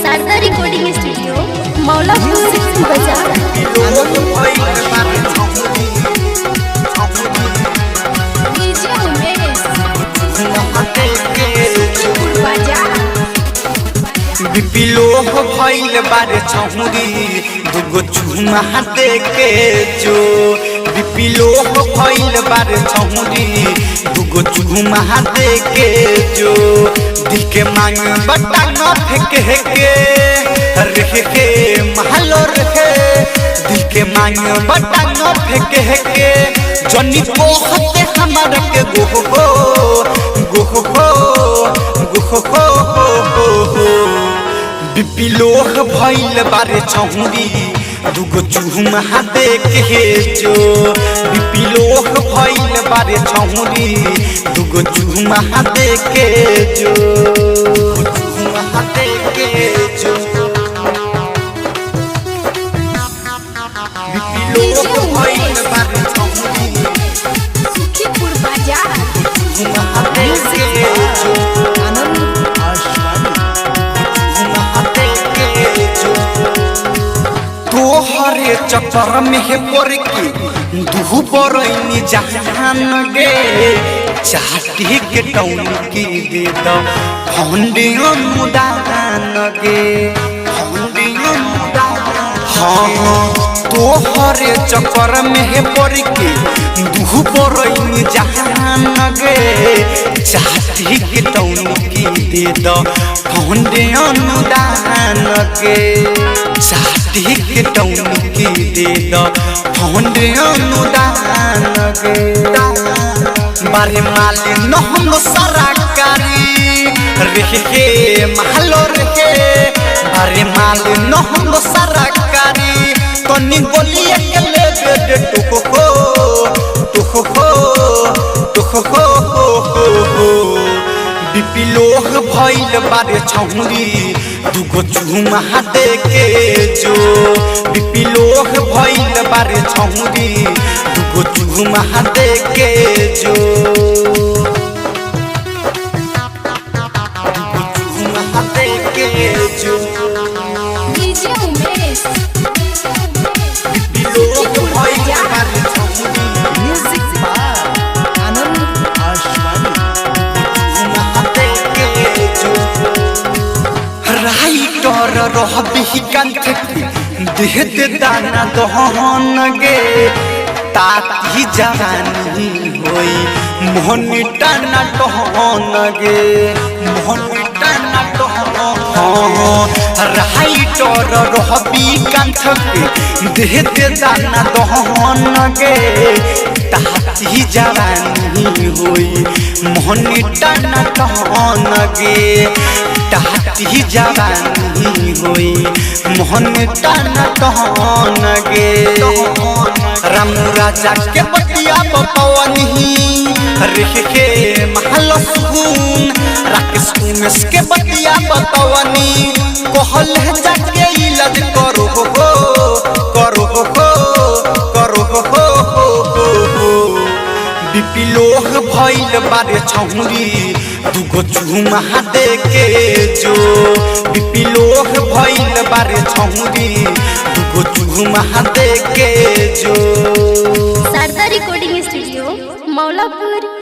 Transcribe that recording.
Sharda recording studio Maulapur बाजार। बिपिलो भइल बारे छौरी दुगो चुमा देके जो बिपिलो भइल बारे छौरी दुगो चुमा देके जो दिल के मांग बटा न फेंके के रहे के महलो रहे दिल के मांग बटा न फेंके के जनी पोहते हमार के बिपिलो भइल बारे छौरी दुगो चुमा देके जो बिपिलो भइल बारे छौरी दुगो चुमा देके जो चुमा देके जो बिपिलो भइल बारे छौरी सुखीपुर बाजार। चुमा देके जो तोहरे चक्कर में पड़ के दू बरनी जहान गे चाटी के टौन की दे दो फौंडियो मुदान गे फौंडियो मुदान। हाँ तोहरे चक्कर में पड़ के दू बरनी जहान गे चाटी के टौन की दे दो फौंडियो मुदान गे चाटी के टौन की दे दो फौंडियो मुदान गे बारे माले न हम सरकारी रहे महलो रहे बारे माले न हम सरकारी तनी गोलिए के ले दे टुको बिपिलो भइल बारे छौरी दुगो चुमा देके जो बिपिलो भइल बारे छौरी दुगो चुमा देके जो दुगो चुमा देके जो डीजे उमेश बिपिलो भइल बारे छौरी म्यूजिक बार आनंद आशवानी राइटर रहबी कंठ देह दे दाना दहन गे ताती जवानी होई मोहन टाना टहन गे मोहन टाना टहन। राइटर रहबी कंठ देह दे दाना दहन गे ताती जवानी होई मोहन टाना टहन गे ताती जवानी होई मोहन टाना टहन गे राम राजा के बतिया बतवनी रहे के महल सुकून राकेश उमेश के बतिया बतवनी कहल जाके इलाज करो बिपिलो भइल बारे छौरी दुगो चुमा देके जो बिपिलो भइल बारे छौरी दुगो चुमा देके जो शारदा रिकॉर्डिंग स्टूडियो मौलापुर